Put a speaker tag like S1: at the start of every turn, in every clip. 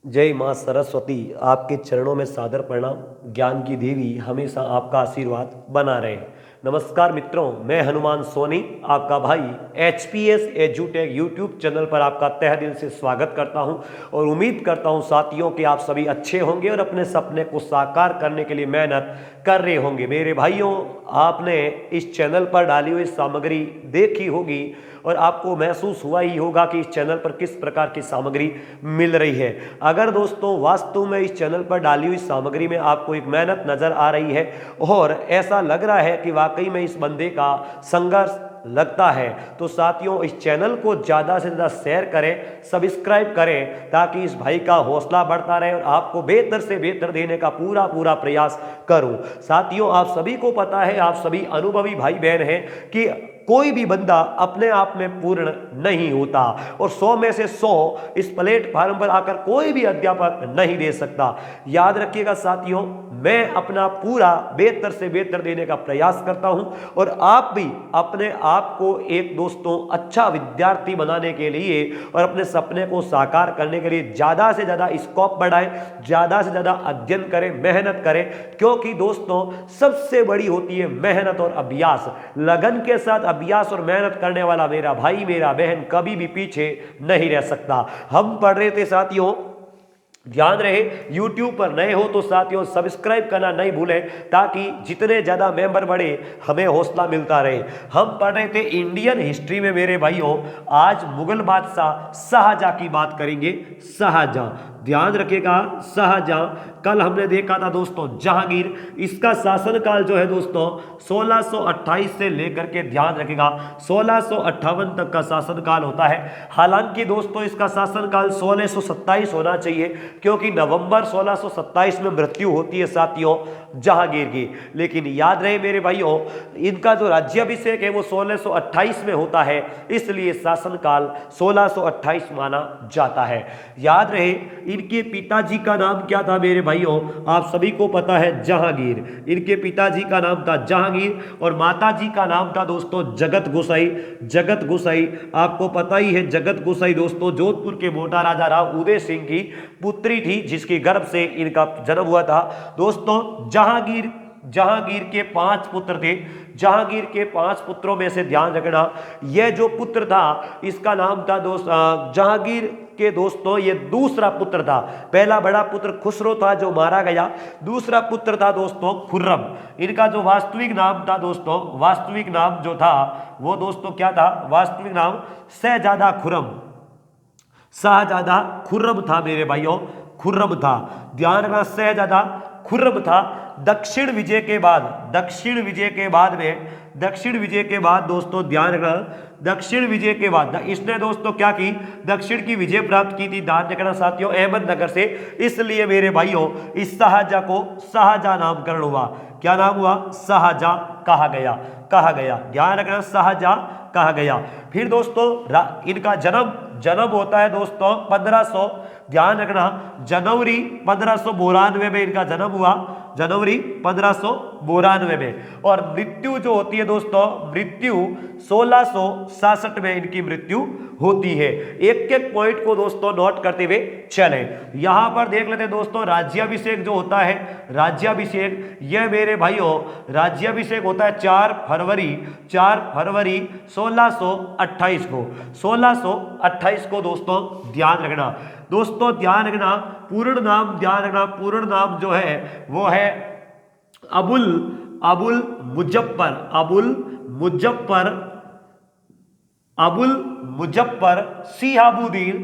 S1: जय माँ सरस्वती। आपके चरणों में सादर प्रणाम। ज्ञान की देवी हमेशा आपका आशीर्वाद बना रहे। नमस्कार मित्रों, मैं हनुमान सोनी आपका भाई HPS एजुटेक यूट्यूब चैनल पर आपका तहे दिल से स्वागत करता हूं और उम्मीद करता हूं साथियों कि आप सभी अच्छे होंगे और अपने सपने को साकार करने के लिए मेहनत कर रहे होंगे। मेरे भाइयों, आपने इस चैनल पर डाली हुई सामग्री देखी होगी और आपको महसूस हुआ ही होगा कि इस चैनल पर किस प्रकार की सामग्री मिल रही है। अगर दोस्तों वास्तव में इस चैनल पर डाली हुई सामग्री में आपको एक मेहनत नजर आ रही है और ऐसा लग रहा है कि वाकई में इस बंदे का संघर्ष लगता है, तो साथियों इस चैनल को ज़्यादा से ज़्यादा शेयर करें, सब्सक्राइब करें, ताकि इस भाई का हौसला बढ़ता रहे और आपको बेहतर से बेहतर देने का पूरा प्रयास करूं। साथियों, आप सभी को पता है, आप सभी अनुभवी भाई बहन हैं कि कोई भी बंदा अपने आप में पूर्ण नहीं होता और 100 में से 100 इस प्लेटफार्म पर आकर कोई भी अध्यापक नहीं दे सकता। याद रखिएगा साथियों, मैं अपना पूरा बेहतर से बेहतर देने का प्रयास करता हूं और आप भी अपने आप को एक दोस्तों अच्छा विद्यार्थी बनाने के लिए और अपने सपने को साकार करने के लिए ज़्यादा से ज़्यादा स्कोप बढ़ाएं, ज़्यादा से ज़्यादा अध्ययन करें, मेहनत करें, क्योंकि दोस्तों सबसे बड़ी होती है मेहनत और अभ्यास। लगन के साथ अभ्यास और मेहनत करने वाला मेरा भाई मेरा बहन कभी भी पीछे नहीं रह सकता। हम पढ़ रहे थे साथियों, ध्यान रहे YouTube पर नए हो तो साथियों सब्सक्राइब करना नहीं भूलें, ताकि जितने ज़्यादा मेंबर बढ़े हमें हौसला मिलता रहे। हम पढ़ रहे थे इंडियन हिस्ट्री में मेरे भाइयों, आज मुगल बादशाह शाहजहां की बात करेंगे। शाहजहां, ध्यान रखिएगा, शाहजहां कल हमने देखा था दोस्तों जहांगीर, इसका शासनकाल जो है दोस्तों 1628 से लेकर के ध्यान रखिएगा 1658 तक का शासनकाल होता है। हालांकि दोस्तों इसका शासनकाल 1627 होना चाहिए, क्योंकि नवंबर 1627 में मृत्यु होती है साथियों जहांगीर की। लेकिन याद रहे मेरे भाइयों, इनका जो राज्याभिषेक है वो 1628 में होता है, इसलिए शासनकाल 1628 माना जाता है। याद रहे इनके पिताजी का नाम क्या था मेरे भाइयों, आप सभी को पता है जहांगीर। इनके पिताजी का नाम था जहांगीर और माताजी का नाम था दोस्तों जगत गोसाई। जगत गोसाई आपको पता ही है, जगत गोसाई दोस्तों जोधपुर के मोटा राजा राव उदय सिंह की पुत्री थी, जिसके गर्भ से इनका जन्म हुआ था। दोस्तों जहांगीर के 5 पुत्र थे। जहांगीर के 5 पुत्रों में से ध्यान रखना, यह जो पुत्र था इसका नाम था जहांगीर के दोस्तों ये दूसरा पुत्र था। पहला बड़ा पुत्र खुसरो था जो मारा गया, दूसरा पुत्र था दोस्तों खुर्रम। इनका जो वास्तविक नाम था दोस्तों, वास्तविक नाम जो था वो दोस्तों क्या था, वास्तविक नाम शहजादा खुर्रम, शाहजादा खुर्रम था मेरे भाइयों, खुर्रम था। ध्यान रखना, शहजादा खुर्रम था। दक्षिण विजय के बाद दोस्तों ध्यान रखना, दक्षिण विजय के बाद इसने दोस्तों क्या की, दक्षिण की विजय प्राप्त की थी। ध्यान रखना साथियों अहमदनगर से, इसलिए मेरे भाइयों इस शाहजहां को शाहजहां नामकरण हुआ। क्या नाम हुआ, शाहजहां कहा गया। ध्यान रखना, शाहजहां कहा गया। फिर दोस्तों इनका जन्म होता है दोस्तों 1500, ध्यान रखना जनवरी 1592 में इनका जन्म हुआ, जनवरी 1592 में। और मृत्यु जो होती है दोस्तों, मृत्यु 1666 में इनकी मृत्यु होती है। एक एक पॉइंट को दोस्तों नोट करते हुए चले। यहां पर देख लेते हैं दोस्तों राज्याभिषेक जो होता है, राज्याभिषेक यह मेरे भाइयों राज्याभिषेक होता है 4 फरवरी 1628 को, 1628 को दोस्तों ध्यान रखना। दोस्तों ध्यान रखना, पूर्ण नाम जो है वो है अबुल मुजफ्फर सिहाबुद्दीन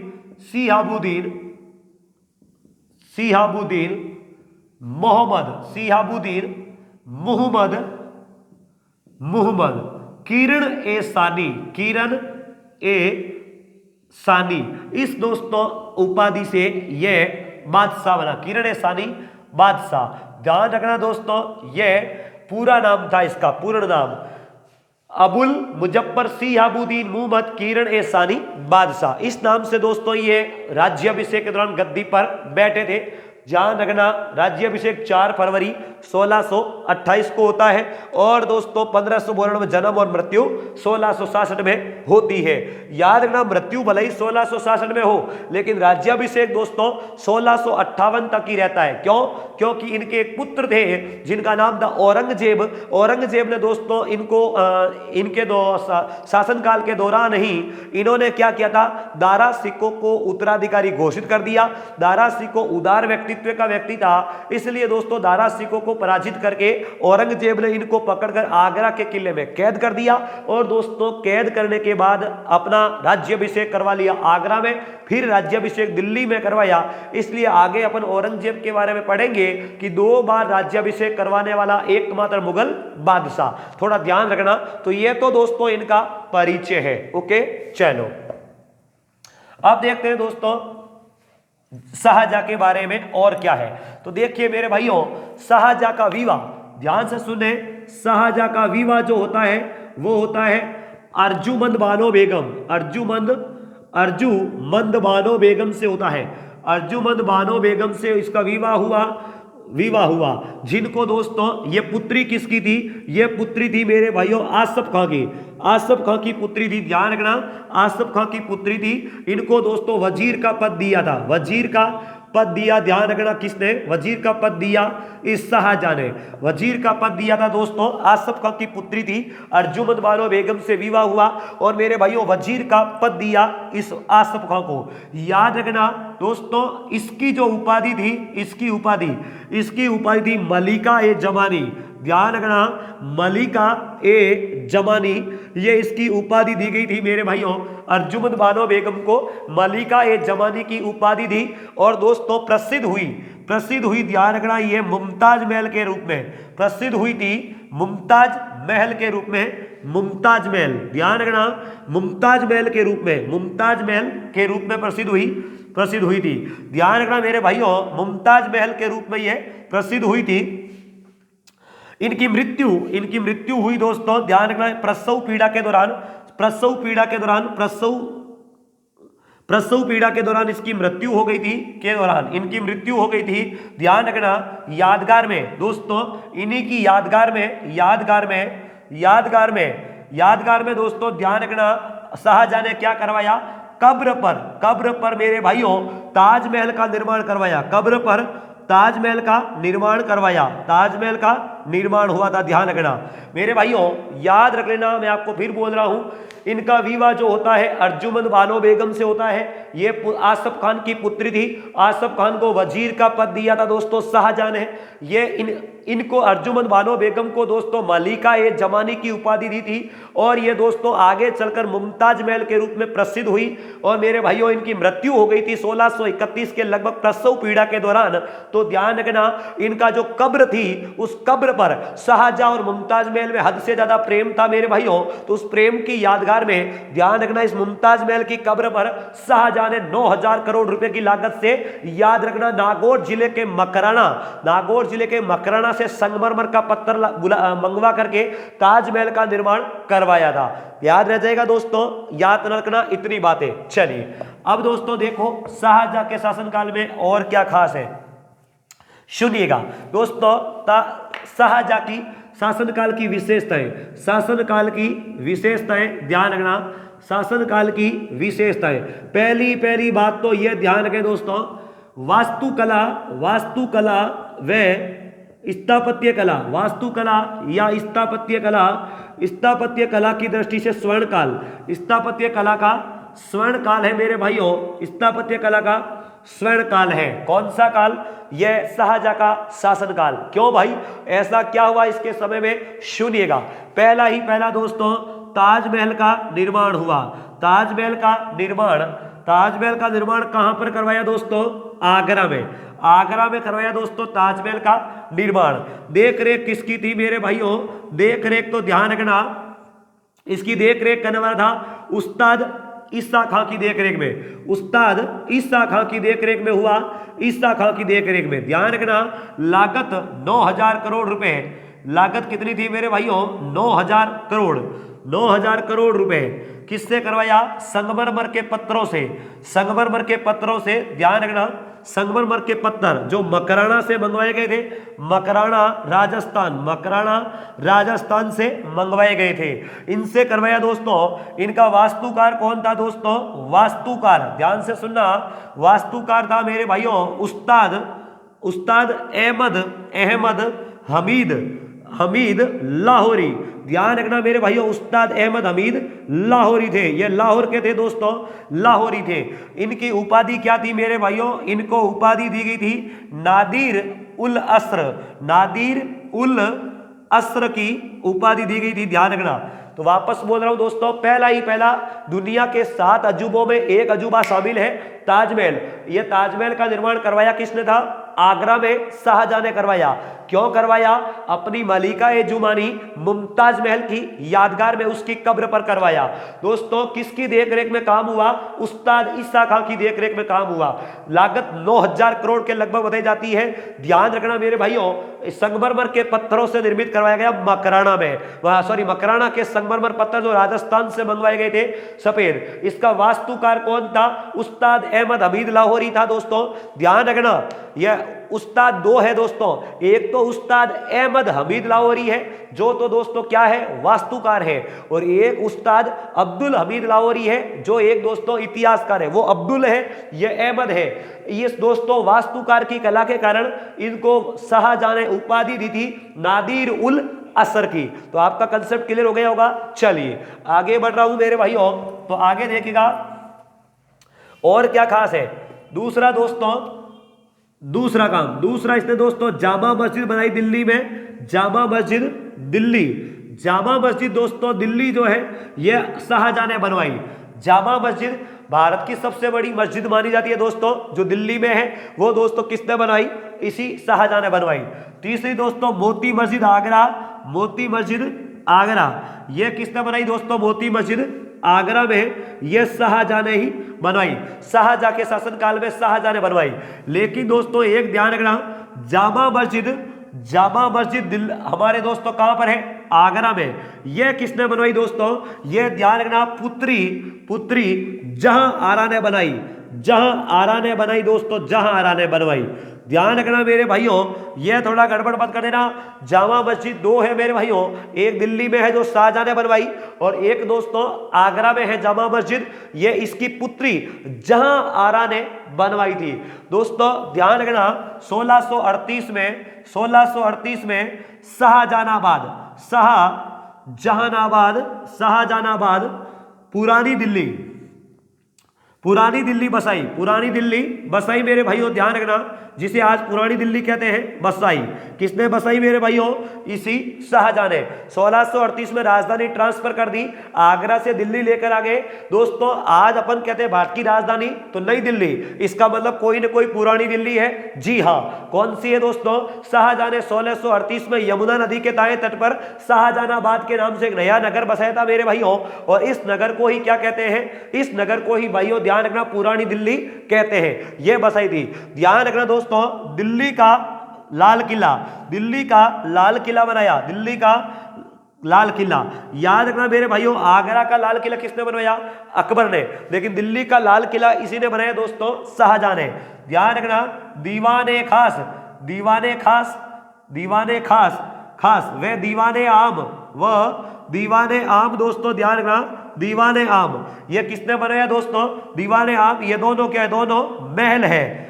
S1: मोहम्मद किरण ए सानी, इस दोस्तों उपाधि से यह बादशाह बना, किरण ए सानी बादशाह। ध्यान रखना दोस्तों, यह पूरा नाम था, इसका पूर्ण नाम अबुल मुजफ्फर सिहाबुद्दीन मोहम्मद किरण ए सानी बादशाह। इस नाम से दोस्तों ये राज्याभिषेक के दौरान गद्दी पर बैठे थे। ध्यान रखना, राज्याभिषेक 4 फरवरी 1628 को होता है और दोस्तों 1592 में जन्म और मृत्यु 1666 में होती है। याद रखना, मृत्यु भले ही 1666 में हो लेकिन राज्याभिषेक दोस्तों 1658 तक ही रहता है। क्यों? क्योंकि इनके एक पुत्र थे जिनका नाम था औरंगजेब। औरंगजेब ने दोस्तों इनको इनके शासनकाल के दौरान ही इन्होंने क्या किया था, दारा सिकों को उत्तराधिकारी घोषित कर दिया। दारा सिकों उदार व्यक्तित्व का व्यक्ति था, इसलिए दोस्तों दारा सिकों को पराजित करके औरंगजेब ने इनको पकड़कर आगरा के किले में कैद कर दिया और दोस्तों कैद करने के बाद अपना राज्याभिषेक करवा लिया आगरा में, फिर राज्याभिषेक दिल्ली में करवाया। इसलिए आगे अपन औरंगजेब के बारे में पढ़ेंगे कि 2 बार राज्याभिषेक करवाने वाला एकमात्र मुगल बादशाह। थोड़ा ध्यान रखना। तो ये तो दोस्तों इनका परिचय है। ओके, चलो अब देखते हैं दोस्तों शाहजहां के बारे में और क्या है। तो देखिए मेरे भाइयों, शाहजहां का विवाह, ध्यान से सुने, शाहजहां का विवाह जो होता है वो होता है अर्जुमंद बानो बेगम, अर्जुमंद बानो बेगम से होता है। अर्जुमंद बानो बेगम से इसका विवाह हुआ जिनको दोस्तों ये पुत्री किसकी थी, ये पुत्री थी मेरे भाइयों आसफ खां की। आसफ खां की पुत्री थी, ध्यान रखना, आसफ खां की पुत्री थी। इनको दोस्तों वजीर का पद दिया था, वजीर का पद दिया, ध्यान रखना, किसने वजीर का पद दिया, इस शाहजहां ने वजीर का पद दिया था दोस्तों। आसफ खां की पुत्री थी, अर्जुमंद बानो बेगम से विवाह हुआ और मेरे भाइयों वजीर का पद दिया इस आसफ खां को। याद रखना दोस्तों, इसकी जो उपाधि थी, इसकी उपाधि थी मलिका ए जमानी। ध्यान रखना, मलिका ए जमानी, ये इसकी उपाधि दी गई थी मेरे भाइयों। अर्जुमंद बानो बेगम को मलिका ए जमानी की उपाधि दी और दोस्तों प्रसिद्ध हुई, ध्यान रखना, ये मुमताज महल के रूप में प्रसिद्ध हुई थी, मुमताज महल के रूप में, मुमताज महल, ध्यान रखना, मुमताज महल के रूप में प्रसिद्ध हुई थी। ध्यान रखना मेरे भाइयों, मुमताज महल के रूप में ये प्रसिद्ध हुई थी। इनकी मृत्यु हुई दोस्तों, ध्यान रखना, प्रसव पीड़ा के दौरान इसकी मृत्यु हो गई थी, इनकी मृत्यु हो गई थी। ध्यान रखना, यादगार में दोस्तों, इन्हीं की यादगार में दोस्तों ध्यान रखना, शाहजहां ने क्या करवाया, कब्र पर मेरे भाइयों ताजमहल का निर्माण करवाया, कब्र पर ताजमहल का निर्माण हुआ था। ध्यान रखना मेरे भाइयों, याद रख लेना, मैं आपको फिर बोल रहा हूं, इनका विवाह जो होता है अर्जुमंद बानो बेगम से होता है। ये आसफ खान की पुत्री थी, आसफ खान को वजीर का पद दिया था दोस्तों शाहजहां ने। ये इनको अर्जुमंद बानो बेगम को दोस्तों मलिका ए जमानी की उपाधि दी थी और ये दोस्तों आगे चलकर मुमताज महल के रूप में प्रसिद्ध हुई और मेरे भाइयों इनकी मृत्यु हो गई थी 1631 के लगभग प्रसव पीड़ा के दौरान। तो ध्यान रखना, इनका जो कब्र थी उस कब्र पर शाहजहां और मुमताज महल में हद से ज्यादा प्रेम था मेरे भाइयों। तो उस प्रेम की यादगार में ध्यान रखना, इस मुमताज महल की कब्र पर शाहजहां ने 9000 करोड़ रुपए की लागत से, याद रखना, नागौर जिले के मकराना से संगमरमर का पत्थर मंगवा करके ताजमहल का निर्माण करवाया था। याद रह जाएगा दोस्तों, याद रखना इतनी बातें। चलिए अब दोस्तों देखो शाहजहां के शासनकाल में और क्या खास है, सुनिएगा दोस्तों। शाहजहां की शासनकाल की विशेषताएं, ध्यान रखना, शासनकाल की विशेषताएं। पहली बात तो यह ध्यान रखें दोस्तों, वास्तुकला व स्थापत्य कला की दृष्टि से स्वर्णकाल, स्थापत्य कला का स्वर्णकाल है मेरे भाइयों, स्थापत्य कला का स्वर्णकाल है। कौन सा काल? यह शाहजहां का शासनकाल। क्यों भाई, ऐसा क्या हुआ इसके समय में, सुनिएगा। पहला दोस्तों ताजमहल का निर्माण हुआ। ताजमहल का निर्माण कहां पर करवाया दोस्तों? आगरा में करवाया दोस्तों ताजमहल का निर्माण। देख रेख किसकी थी मेरे भाइयों? देख रेख तो ध्यान रखना, इसकी देख रेख करने वाला था उस्ताद ईसा खां की देखरेख में, उस्ताद ईसा खां की देखरेख में हुआ। ईसा खां की देखरेख में, ध्यान रखना, लागत 9000 करोड़ रुपए। लागत कितनी थी मेरे भाइयों? 9000 करोड़ रुपए। किससे करवाया? संगमरमर के पत्थरों से, ध्यान रखना, संगमरमर के पत्थर जो मकराना से मंगवाए गए थे, मकराना राजस्थान से मंगवाए गए थे। इनसे करवाया दोस्तों। इनका वास्तुकार कौन था दोस्तों? वास्तुकार, ध्यान से सुनना, वास्तुकार था मेरे भाइयों उस्ताद अहमद हमीद लाहौरी। ध्यान रखना मेरे भाइयों, उस्ताद अहमद हमीद लाहौरी थे। ये लाहौर के थे दोस्तों, लाहौरी थे। इनकी उपाधि क्या थी मेरे भाइयों? इनको उपाधि दी गई थी नादिर उल अस्र की उपाधि दी गई थी। ध्यान रखना। तो वापस बोल रहा हूं दोस्तों, पहला दुनिया के 7 अजूबों में एक अजूबा शामिल है, ताजमहल। यह ताजमहल का निर्माण करवाया किसने था? आगरा में शाहजहां ने करवाया। क्यों करवाया? अपनी मलिका ए जुमानी मुमताज महल की यादगार में उसकी कब्र पर करवाया। दोस्तों किसकी देखरेख में काम हुआ? उस्ताद ईसा खां की देखरेख में काम हुआ। लागत 9000 करोड़ के लगभग बताई जाती है। ध्यान रखना मेरे भाइयों, संगमरमर के पत्थरों से निर्मित करवाया गया मकराना में, मकराना के संगमरमर पत्थर जो राजस्थान से मंगवाए गए थे सफेद। इसका वास्तुकार कौन था? उस्ताद अहमद हमीद लाहौरी था दोस्तों। ध्यान रखना, यह उस्ताद 2 है दोस्तों। एक तो उस्ताद अहमद हमीद लाहौरी है जो तो दोस्तों क्या है? वास्तुकार है। और एक उस्ताद अब्दुल हमीद लाहौरी है जो एक दोस्तों इतिहासकार है। वो अब्दुल है, ये अहमद है। ये दोस्तों वास्तुकार की कला के कारण इनको शाहजहां ने उपाधि दी थी नादिर उल असर की। तो आपका कंसेप्ट क्लियर हो गया होगा। चलिए आगे बढ़ रहा हूं मेरे भाइयों। तो आगे देखिएगा और क्या खास है। दूसरा इसने दोस्तों जामा मस्जिद बनाई दिल्ली में। जामा मस्जिद दोस्तों दिल्ली जो है यह शाहजहां ने बनवाई। जामा मस्जिद भारत की सबसे बड़ी मस्जिद मानी जाती है दोस्तों, जो दिल्ली में है। वो दोस्तों किसने बनाई? इसी शाहजहां ने बनवाई। तीसरी दोस्तों मोती मस्जिद आगरा, यह किसने बनाई दोस्तों? मोती मस्जिद आगरा में यह शाहजहां ने ही बनवाई। शाहजहां के शासनकाल में शाहजहां ने बनवाई। लेकिन दोस्तों एक ध्यान रखना, जामा मस्जिद हमारे दोस्तों कहां पर है? आगरा में। यह किसने बनवाई दोस्तों? यह ध्यान रखना पुत्री जहां आरा ने बनाई। ध्यान रखना मेरे भाइयों, यह थोड़ा गड़बड़ मत कर देना। जामा मस्जिद 2 है मेरे भाइयों, एक दिल्ली में है जो शाहजहां ने बनवाई और एक दोस्तों आगरा में है जामा मस्जिद। यह इसकी पुत्री जहां आरा ने बनवाई थी। दोस्तों ध्यान रखना 1638 में शाहजहानाबाद पुरानी दिल्ली बसाई मेरे भाइयों। ध्यान रखना, जिसे आज पुरानी दिल्ली कहते हैं बसाई। किसने बसाई मेरे भाइयों? इसी शाहजहां ने। 1638 में राजधानी ट्रांसफर कर दी, आगरा से दिल्ली लेकर आ गए। दोस्तों आज अपन कहते हैं भारत की राजधानी तो नई दिल्ली, इसका मतलब कोई ना कोई पुरानी दिल्ली है। जी हाँ, कौन सी है दोस्तों? शाहजहां ने 1638 में यमुना नदी के दाएं तट पर शाहजहानाबाद के नाम से एक नया नगर बसाया था मेरे भाइयों। और इस नगर को ही क्या कहते हैं? इस नगर को ही भाइयों ध्यान रखना पुरानी दिल्ली कहते हैं। यह बसाई थी। ध्यान रखना दोस्तों, दिल्ली का लाल किला बनाया। याद रखना मेरे भाइयों, आगरा का लाल किला किसने बनवाया? अकबर ने। लेकिन दिल्ली का लाल किला इसी ने बनाया दोस्तों, शाहजहां ने। ध्यान रखना दीवाने आम दोस्तों, ध्यान रखना दीवाने आम, ये किसने बनाया दोस्तों? दीवाने आम। ये दोनों क्या है? दोनों महल है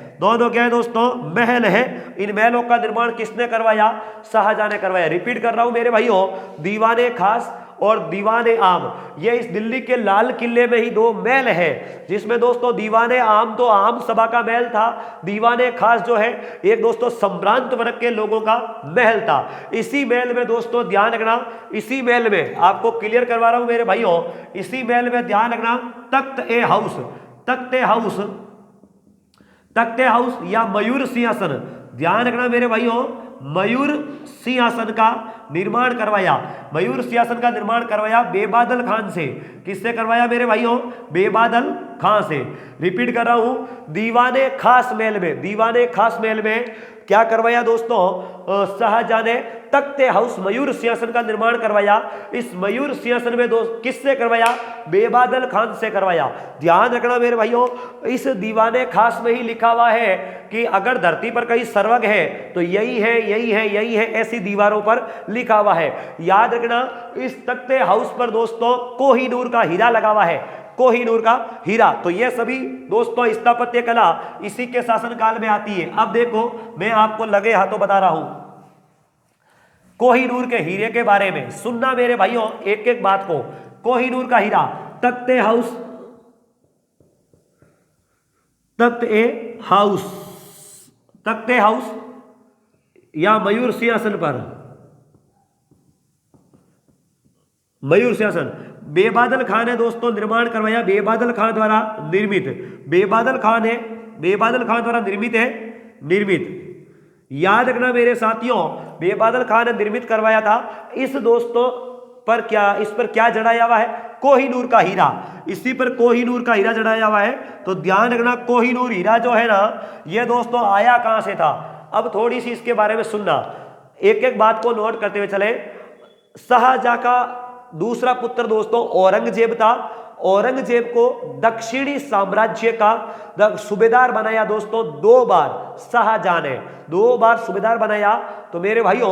S1: दोस्तों? महल है। इन महलों का निर्माण किसने करवाया? शाहजहां ने करवाया। रिपीट कर रहा हूं मेरे भाइयों, दीवाने खास और दीवाने आम, ये इस दिल्ली के लाल किले में ही 2 महल है, जिसमें दोस्तों दीवाने आम तो आम सभा का महल था, दीवाने खास जो है एक दोस्तों संभ्रांत वर्ग के लोगों का महल था। इसी महल में दोस्तों ध्यान रखना, इसी महल में आपको क्लियर करवा रहा हूं मेरे भाइयों, इसी महल में ध्यान रखना तख्ते हाउस या मयूर सिंहासन, ध्यान रखना मेरे भाइयों, मयूर सिंहासन का निर्माण करवाया? मयूर सिंहासन का निर्माण करवाया बेबादल खान से। किससे करवाया मेरे भाइयों? बेबादल खान से। रिपीट कर रहा हूं, दीवाने खास महल में, दीवाने खास महल में क्या करवाया दोस्तों? शाहजहां ने तख्ते हाउस मयूर सिंहासन का निर्माण करवाया। इस मयूर सिंहासन में दोस्त किससे करवाया? बेबादल खान से करवाया। ध्यान रखना मेरे भाइयों, इस दीवाने खास में ही लिखा हुआ है कि अगर धरती पर कहीं सर्वग है तो यही है, यही है, यही है, ऐसी दीवारों पर लिखा हुआ है। याद रखना, इस तख्ते हाउस पर दोस्तों कोहिनूर का हीरा लगा हुआ है, कोहिनूर का हीरा। तो ये सभी दोस्तों स्थापत्य कला इसी के शासनकाल में आती है। अब देखो, मैं आपको लगे हाथों बता रहा हूं कोहिनूर के हीरे के बारे में। सुनना मेरे भाइयों एक एक बात को। कोहिनूर का हीरा तख्ते हाउस, तख्ते हाउस, तख्ते हाउस या मयूर सिंहासन पर, मयूर सिंहासन बेबादल खान ने दोस्तों निर्माण करवाया, बेबादल खान द्वारा निर्मित। बेबादल खान है, बेबादल खान द्वारा निर्मित है, निर्मित। याद रखना मेरे साथियों, बेबादल खान ने निर्मित करवाया था। इस दोस्तों पर क्या, इस पर क्या जड़ाया हुआ है? कोहिनूर का हीरा। इसी पर कोहिनूर का हीरा जड़ाया हुआ है। तो ध्यान रखना, कोहिनूर हीरा जो है ना, यह दोस्तों आया कहां से था? अब थोड़ी सी इसके बारे में सुनना, एक एक बात को नोट करते हुए चले। शाहजहां का दूसरा पुत्र दोस्तों औरंगजेब था। औरंगजेब को दक्षिणी साम्राज्य का सूबेदार बनाया दोस्तों 2 बार। शाहजहां ने 2 बार सूबेदार बनाया। तो मेरे भाइयों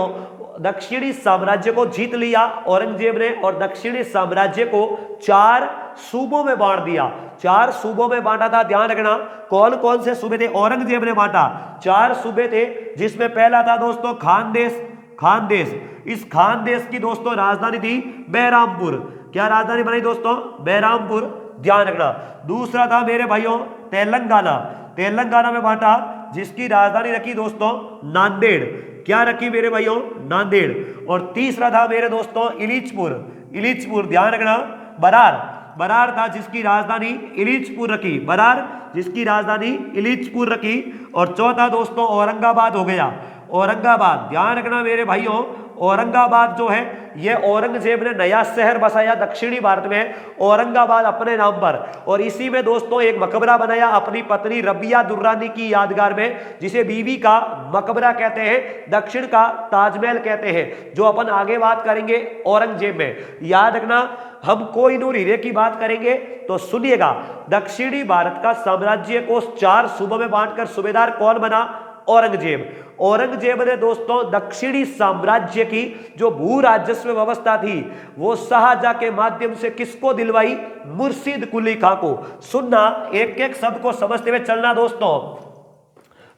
S1: दक्षिणी साम्राज्य को जीत लिया औरंगजेब ने, और दक्षिणी साम्राज्य को 4 सूबों में बांट दिया। 4 सूबों में बांटा था। ध्यान रखना, कौन कौन से सूबे थे? औरंगजेब ने बांटा 4 सूबे थे, जिसमें पहला था दोस्तों खानदेश। खानदेश, इस खानदेश की दोस्तों राजधानी थी बहरामपुर। क्या राजधानी बनाई दोस्तों? बहरामपुर। ध्यान रखना। दूसरा था मेरे भाइयों तेलंगाना। तेलंगाना में बांटा, जिसकी राजधानी रखी दोस्तों नांदेड़। क्या रखी मेरे भाइयों? नांदेड़। और तीसरा था मेरे दोस्तों इलिचपुर। इलिचपुर, ध्यान रखना। बरार, बरार था, जिसकी राजधानी इलिचपुर रखी। बरार, जिसकी राजधानी इलिचपुर रखी। और चौथा दोस्तों औरंगाबाद हो गया। औरंगाबाद, ध्यान रखना मेरे भाइयों, औरंगाबाद जो है यह औरंगजेब ने नया शहर बसाया दक्षिणी भारत में, औरंगाबाद अपने नाम पर। और इसी में दोस्तों एक मकबरा बनाया अपनी पत्नी रबिया दुर्रानी की यादगार में, जिसे बीवी का मकबरा कहते हैं, दक्षिण का ताजमहल कहते हैं, जो अपन आगे बात करेंगे औरंगजेब में। याद रखना, हम कोहिनूर हीरे की बात करेंगे तो सुनिएगा। दक्षिणी भारत का साम्राज्य को 4 सूबों में बांटकर सूबेदार कौन बना? औरंगजेब। औरंगजेब ने दोस्तों दक्षिणी साम्राज्य की जो भू राजस्व व्यवस्था थी वो शाहजहां के माध्यम से किसको दिलवाई? मुर्शिद कुली खां को। सुनना, एक एक शब्द को समझते हुए चलना दोस्तों।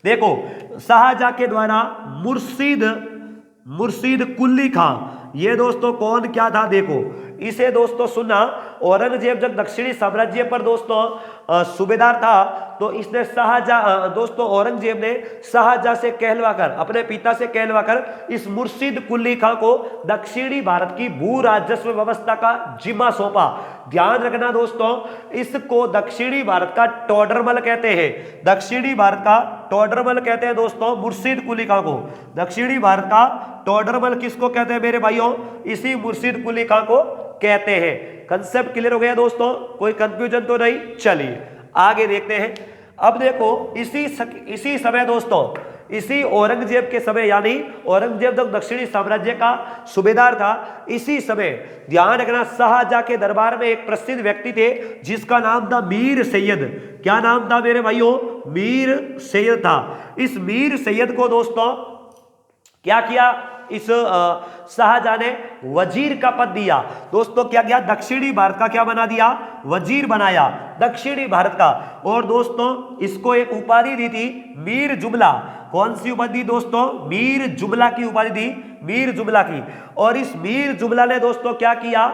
S1: देखो, शाहजहां के द्वारा मुर्शिद कुली खां, ये दोस्तों कौन क्या था? देखो इसे दोस्तों सुनना, औरंगजेब जब दक्षिणी साम्राज्य पर दोस्तों सूबेदार था तो इसने शाहजहां दोस्तों औरंगजेब ने शाहजहां से कहलवाकर, अपने पिता से कहलवाकर इस मुर्शिद कुली खां को दक्षिणी भारत की भू राजस्व व्यवस्था का जिम्मा सौंपा। ध्यान रखना दोस्तों, इसको दक्षिणी भारत का टोडरमल कहते हैं। दक्षिणी भारत का टोडरमल कहते हैं दोस्तों मुर्शिद कुली खां को। दक्षिणी भारत का टोडरमल किसको कहते हैं मेरे भाइयों? इसी मुर्शिद कुली खां को कहते हैं। कंसेप्ट क्लियर हो गया दोस्तों? कोई कंफ्यूजन तो नहीं? चलिए आगे देखते हैं। अब देखो इसी समय दोस्तों, इसी औरंगजेब के समय, यानी औरंगजेब जब दक्षिणी साम्राज्य का सूबेदार था, इसी समय ध्यान रखना शाहजहां के दरबार में एक प्रसिद्ध व्यक्ति थे जिसका नाम था मीर सैयद। क्या नाम था मेरे भाइयों? मीर सैयद था। इस मीर सैयद को दोस्तों क्या किया? इस शाहजहां ने वजीर का पद दिया। दोस्तों क्या किया? दक्षिणी भारत का क्या बना दिया? वजीर बनाया दक्षिणी भारत का। और दोस्तों इसको एक उपाधि दी थी मीर जुमला। कौन सी उपाधि दोस्तों? मीर जुमला की उपाधि दी, मीर जुमला की। और इस मीर जुमला ने दोस्तों क्या किया?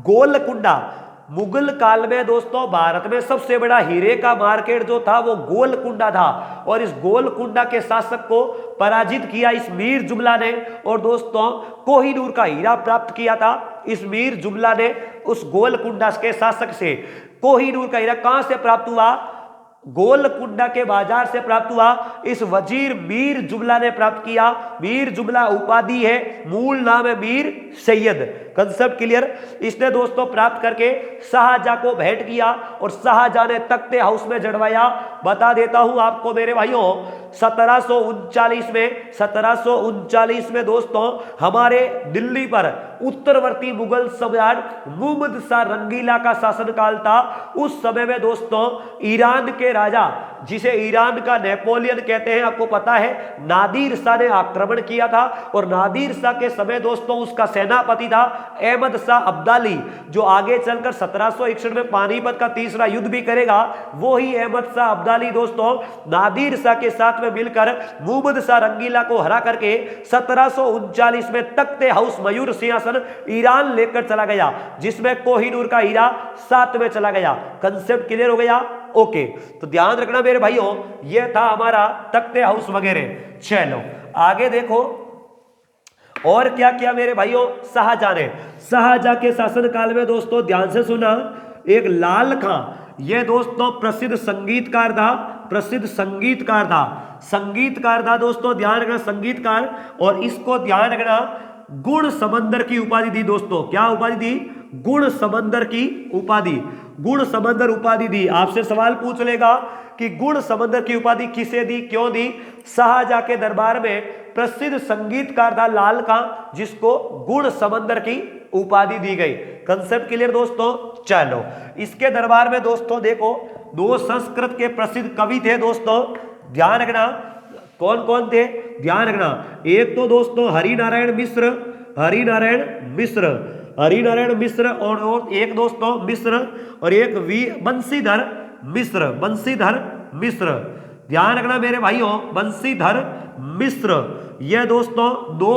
S1: गोलकुंडा, मुगल काल में दोस्तों भारत में सबसे बड़ा हीरे का मार्केट जो था वो गोलकुंडा था, और इस गोलकुंडा के शासक को पराजित किया इस मीर जुमला ने। और दोस्तों कोहिनूर का हीरा प्राप्त किया था इस मीर जुमला ने उस गोलकुंडा के शासक से। कोहिनूर का हीरा कहां से प्राप्त हुआ? गोलकुंडा के बाजार से प्राप्त हुआ। इस वजीर मीर जुमला ने प्राप्त किया। मीर जुमला उपाधि है, मूल नाम है मीर सैयद। Concept clear. इसने दोस्तों प्राप्त करके शाहजहां को भेंट किया और शाहजहां ने तख्ते हाउस में जड़वाया। बता देता हूं आपको मेरे भाइयों, 1739 में दोस्तों हमारे दिल्ली पर उत्तरवर्ती मुगल सम्राट मुहम्मद शाह रंगीला का शासनकाल था। उस समय में दोस्तों ईरान के राजा, जिसे ईरान का नेपोलियन कहते हैं, आपको पता है, नादिर शाह ने आक्रमण किया था। और नादिर शाह के समय दोस्तों उसका सेनापति था अहमद शाह अब्दाली, जो आगे चलकर 1761 में पानीपत का तीसरा युद्ध भी करेगा। वो ही अहमद शाह अब्दाली दोस्तों नादिर शाह के साथ में मिलकर मुहम्मद शाह रंगीला को हरा करके 1739 में तख्ते हाउस मयूर सिंहासन ईरान लेकर चला गया, जिसमें कोहिनूर का हीरा साथ में चला गया। कंसेप्ट क्लियर हो गया? ओके, तो ध्यान रखना मेरे भाइयों, यह था हमारा तख्ते हाउस वगैरह। चलो आगे देखो और क्या किया मेरे भाइयों शाहजहां ने। शाहजहां के शासनकाल में दोस्तों ध्यान से सुना, एक लाल खां, यह दोस्तों प्रसिद्ध संगीतकार था, प्रसिद्ध संगीतकार था, संगीतकार था दोस्तों, ध्यान रखना संगीतकार। और इसको ध्यान रखना गुण समंदर की उपाधि दी दोस्तों। क्या उपाधि दी? गुण समंदर की उपाधि, गुण समंदर उपाधि दी। आपसे सवाल पूछ लेगा कि गुण समंदर की उपाधि किसे दी, क्यों दी? शाहजहां के दरबार में प्रसिद्ध संगीतकार था लाल खां, जिसको गुण समंदर की उपाधि दी गई। कंसेप्ट क्लियर दोस्तों? चलो इसके दरबार में दोस्तों देखो दो संस्कृत के प्रसिद्ध कवि थे दोस्तों, ध्यान रखना। कौन कौन थे? ध्यान रखना, एक तो दोस्तों हरिनारायण मिश्र, हरिनारायण मिश्र, हरिनारायण मिश्र, और एक दोस्तों मिश्र, और एक बंशीधर मिश्र, बंशीधर मिश्र। ध्यान रखना मेरे भाइयों, बंशीधर मिश्र, यह दोस्तों दो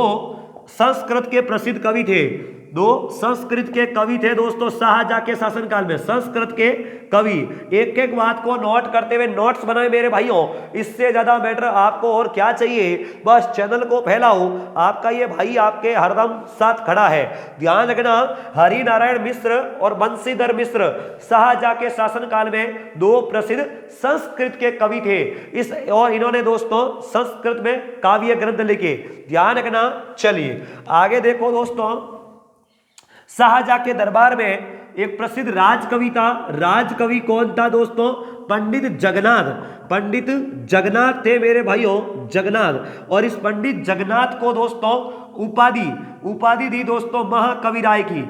S1: संस्कृत के प्रसिद्ध कवि थे, दो संस्कृत के कवि थे दोस्तों शाहजहां के शासनकाल में, संस्कृत के कवि। एक एक बात को नोट करते हुए नोट्स बनाए मेरे भाइयों, इससे ज्यादा मैटर आपको और क्या चाहिए? बस चैनल को फैलाओ, आपका ये भाई आपके हरदम साथ खड़ा है। ध्यान रखना, हरिनारायण मिश्र और बंशीधर मिश्र शाहजहां के शासनकाल में दो प्रसिद्ध संस्कृत के कवि थे। और इन्होंने दोस्तों संस्कृत में काव्य ग्रंथ लिखे। ध्यान रखना। चलिए आगे देखो दोस्तों, शाहजहां के दरबार में एक प्रसिद्ध राजकवि था। राजकवि कौन था दोस्तों? पंडित जगन्नाथ, पंडित जगन्नाथ थे मेरे भाइयों, जगन्नाथ। और इस पंडित जगन्नाथ को दोस्तों उपाधि दी दोस्तों महाकवि राय की,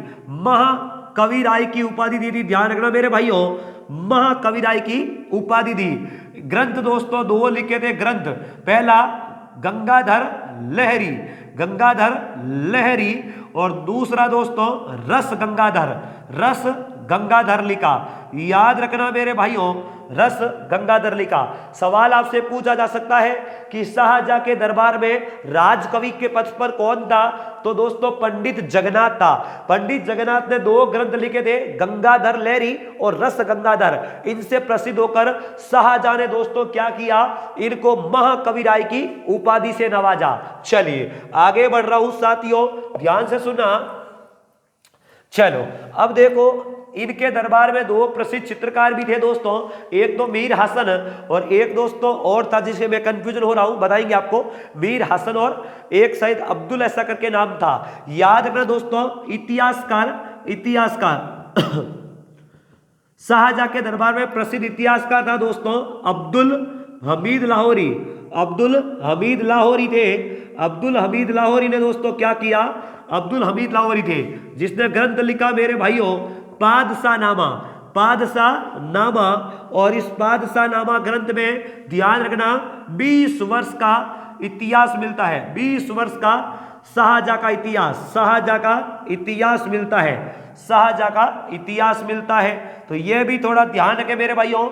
S1: महाकवि राय की उपाधि दी थी। ध्यान रखना मेरे भाइयों, महाकवि राय की उपाधि दी। ग्रंथ दोस्तों दो लिखे थे ग्रंथ, पहला गंगाधर लहरी, गंगाधर लहरी, और दूसरा दोस्तों रस गंगाधर लिखा। याद रखना मेरे भाइयों, रस गंगाधर लिखा। सवाल आपसे पूछा जा सकता है कि शाहजहां के दरबार में राजकवि के पद पर कौन था? तो दोस्तों पंडित जगन्नाथ था। पंडित जगन्नाथ ने दो ग्रंथ लिखे थे, गंगाधर लहरी और रस गंगाधर। इनसे प्रसिद्ध होकर शाहजहां ने दोस्तों क्या किया? इनको महाकवि राय की उपाधि से नवाजा। चलिए आगे बढ़ रहा हूं साथियों, ध्यान से सुना। चलो अब देखो, इनके दरबार में दो प्रसिद्ध चित्रकार भी थे दोस्तों, एक तो मीर हसन और एक दोस्तों और था, जिसे मैं कंफ्यूजन हो रहा हूं, बताएंगे आपको। मीर हसन और एक शायद अब्दुल ऐसा करके नाम था। याद रखना दोस्तों, इतिहासकार शाहजहां के दरबार में प्रसिद्ध इतिहासकार था दोस्तों अब्दुल हमीद लाहौरी, अब्दुल हमीद लाहौरी थे। अब्दुल हमीद लाहौरी ने दोस्तों क्या किया? अब्दुल हमीद लाहौरी थे जिसने ग्रंथ लिखा मेरे भाइयों पादशाहनामा, पादशाहनामा। और इस पादशाहनामा ग्रंथ में ध्यान रखना 20 वर्ष का इतिहास मिलता है, 20 वर्ष का शाहजहां का इतिहास, शाहजहां का इतिहास मिलता है, शाहजहां का इतिहास मिलता है। तो यह भी थोड़ा ध्यान रखें मेरे भाइयों।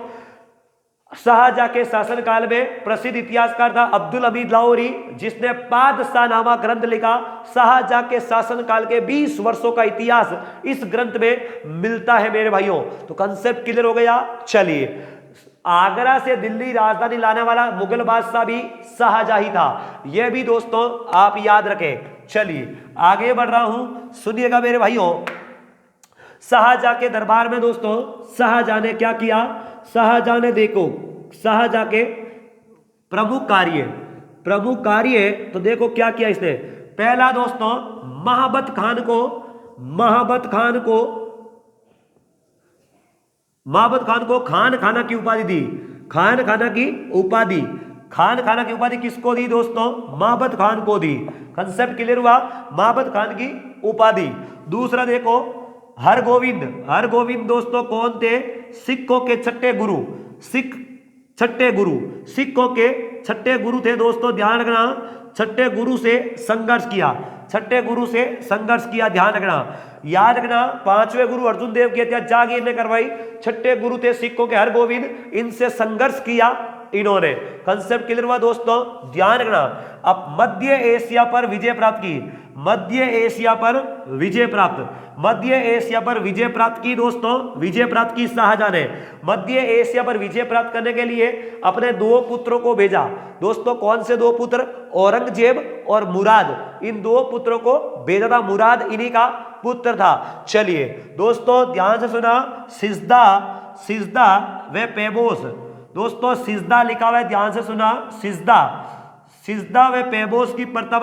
S1: शाहजहां के शासनकाल में प्रसिद्ध इतिहासकार था अब्दुल हमीद लाहौरी, जिसने पादशाहनामा ग्रंथ लिखा। शाहजहां के शासनकाल के 20 वर्षों का इतिहास इस ग्रंथ में मिलता है मेरे भाइयों। तो कंसेप्ट क्लियर हो गया। चलिए, आगरा से दिल्ली राजधानी लाने वाला मुगल बादशाह भी शाहजहां ही था, यह भी दोस्तों आप याद रखें। चलिए आगे बढ़ रहा हूं, सुनिएगा मेरे भाइयों। शाहजहां के दरबार में दोस्तों शाहजहां ने क्या किया? शाहजहां ने देखो शाहजहां के प्रमुख कार्य तो देखो क्या किया इसने। पहला दोस्तों महाबत खान को खान खाना की उपाधि दी। खान खाना की उपाधि किसको दी दोस्तों? महाबत खान को दी। कंसेप्ट क्लियर हुआ? महाबत खान की उपाधि। दूसरा देखो हरगोविंद दोस्तों कौन थे? सिखों के छठे गुरु। सिखों के छठे गुरु थे दोस्तों, ध्यान रखना। छठे गुरु से संघर्ष किया, ध्यान रखना, याद रखना। पांचवें गुरु अर्जुन देव की हत्या जागीर ने करवाई। छठे गुरु थे सिखों के हरगोविंद, इनसे संघर्ष किया इन्होंने। कंसेप्ट क्लियर हुआ दोस्तों? ध्यान रखना। अब मध्य एशिया पर विजय प्राप्त की दोस्तों, विजय प्राप्त की शाहजहां ने। मध्य एशिया पर विजय प्राप्त करने के लिए अपने 2 पुत्रों को भेजा दोस्तों। कौन से 2 पुत्र? औरंगजेब और मुराद। इन 2 पुत्रों को भेजा था। मुराद इन्हीं का पुत्र था। चलिए दोस्तों ध्यान से सुना। सिजदा व पेबोस दोस्तों, सिजदा लिखा हुआ है, ध्यान से सुना। सिजदा व पेबोस की प्रथा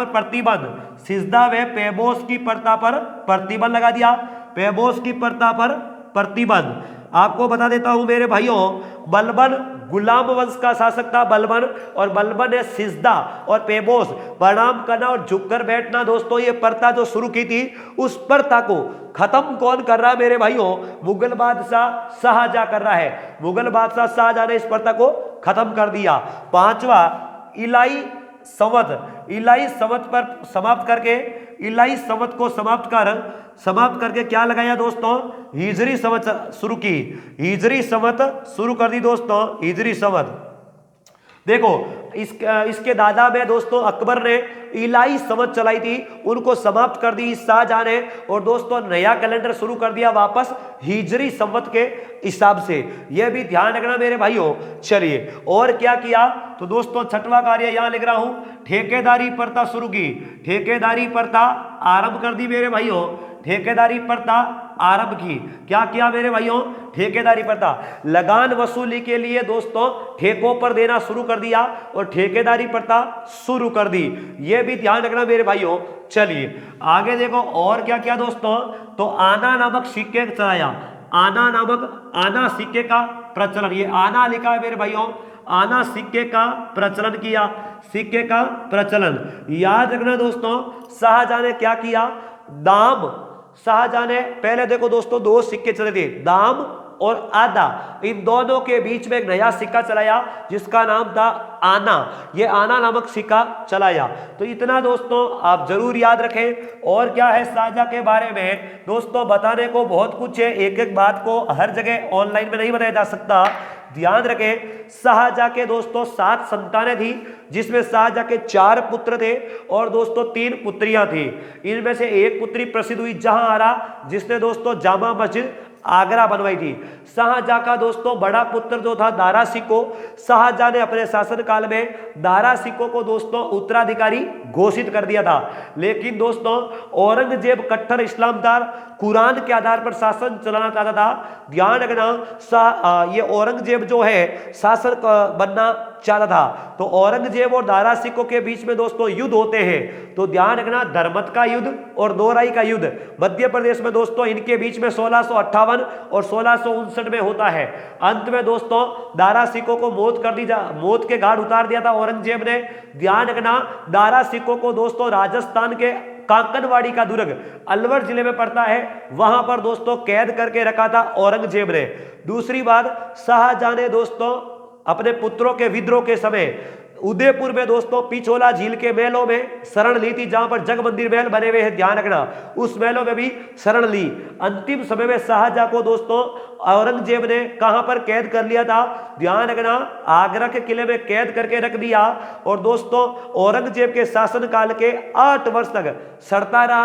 S1: पर प्रतिबंध लगा दिया। पेबोस की प्रथा पर प्रतिबंध। आपको बता देता हूं मेरे भाइयों, बलबन गुलाम वंश का शासक था बलबन, और बलबन ने सिजदा और पेबोस प्रणाम करना और झुककर बैठना दोस्तों, ये प्रथा जो शुरू की थी, उस प्रथा को खत्म कौन कर रहा है मेरे भाइयों? मुगल बादशाह शाहजहां कर रहा है। मुगल बादशाह शाहजहां ने इस प्रथा को खत्म कर दिया। पांचवा इलाई संवत पर समाप्त करके क्या लगाया दोस्तों? हिजरी संवत शुरू की। हिजरी संवत शुरू कर दी दोस्तों, हिजरी संवत। देखो इसके दादा में दोस्तों अकबर ने इलाही संवत चलाई थी, उनको समाप्त कर दी शाहजहां ने, और दोस्तों नया कैलेंडर शुरू कर दिया वापस हिजरी संवत के हिसाब से। यह भी ध्यान रखना मेरे भाइयों। चलिए और क्या किया तो दोस्तों छठवां कार्य यहां लिख रहा हूं, ठेकेदारी प्रथा शुरू की। ठेकेदारी प्रथा आरंभ कर दी मेरे भाइयों। ठेकेदारी प्रथा आरंभ की। क्या किया मेरे भाइयों? ठेकेदारी प्रथा। लगान वसूली के लिए दोस्तों ठेकों पर देना शुरू कर दिया और ठेकेदारी प्रथा शुरू कर दी। यह भी ध्यान रखना मेरे भाइयों। चलिए आगे देखो और क्या किया दोस्तों, तो आना नामक सिक्के चलाया। आना सिक्के का प्रचलन, ये आना लिखा है मेरे भाइयों, आना सिक्के का प्रचलन किया। सिक्के का प्रचलन याद रखना दोस्तों। शाहजहां ने क्या किया? दाम। शाहजहां ने पहले देखो दोस्तों 2 सिक्के चले थे, दाम और आधा। इन दोनों के बीच में एक नया सिक्का चलाया जिसका नाम था आना। ये आना नामक सिक्का चलाया। तो इतना दोस्तों आप जरूर याद रखें। और क्या है शाहजहां के बारे में दोस्तों, बताने को बहुत कुछ है, एक एक बात को हर जगह ऑनलाइन में नहीं बताया जा सकता। ध्यान रखें शाहजहां के दोस्तों 7 संतानें थी, जिसमें शाहजहां के 4 पुत्र थे और दोस्तों 3 पुत्रियां थी। इनमें से एक पुत्री प्रसिद्ध हुई जहांआरा, जिसने दोस्तों जामा मस्जिद आगरा बनवाई थी। शाहजहां का दोस्तों बड़ा पुत्र जो था दारा शिकोह, शाहजहां ने अपने शासनकाल में दारा शिकोह को दोस्तों उत्तराधिकारी घोषित कर दिया था। लेकिन दोस्तों औरंगजेब कट्टर इस्लामदार कुरान के आधार पर शासन चलाना चाहता था। ध्यान रखना ये औरंगजेब जो है शासक बनना चाहता था। तो औरंगजेब और दारा शिकोह के बीच में दोस्तों युद्ध होते हैं। तो ध्यान रखना धर्मत का युद्ध और दोराई का युद्ध मध्य प्रदेश में दोस्तों इनके बीच में 1658 और 1659 में होता है। अंत में दोस्तों दारा शिकोह को मौत के घाट उतार दिया था औरंगजेब ने। ध्यान रखना दारा शिकोह को दोस्तों राजस्थान के कांकनवाड़ी का दुर्ग अलवर जिले में पड़ता है, वहां पर दोस्तों कैद करके रखा था औरंगजेब ने। दूसरी बात शाहजहां ने दोस्तों अपने पुत्रों के विद्रोह के समय उदयपुर में दोस्तों पिछोला झील के महलों में शरण ली थी, जहां पर जग मंदिर महल बने हुए हैं। ध्यान रखना उस महलों में भी शरण ली। अंतिम समय में शाहजहां को दोस्तों औरंगजेब ने कहां पर कैद कर लिया था? ध्यान रखना आगरा के किले में कैद करके रख दिया। और दोस्तों औरंगजेब के शासनकाल के 8 वर्ष तक सड़ता रहा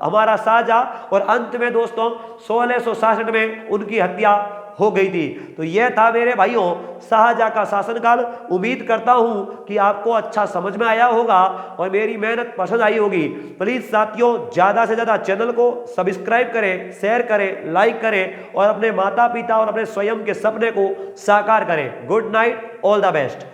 S1: हमारा शाहजहां, और अंत में दोस्तों 1666 में उनकी हत्या हो गई थी। तो यह था मेरे भाइयों शाहजहां का शासनकाल। उम्मीद करता हूं कि आपको अच्छा समझ में आया होगा और मेरी मेहनत पसंद आई होगी। प्लीज साथियों ज्यादा से ज्यादा चैनल को सब्सक्राइब करें, शेयर करें, लाइक करें और अपने माता पिता और अपने स्वयं के सपने को साकार करें। Good night, all the best.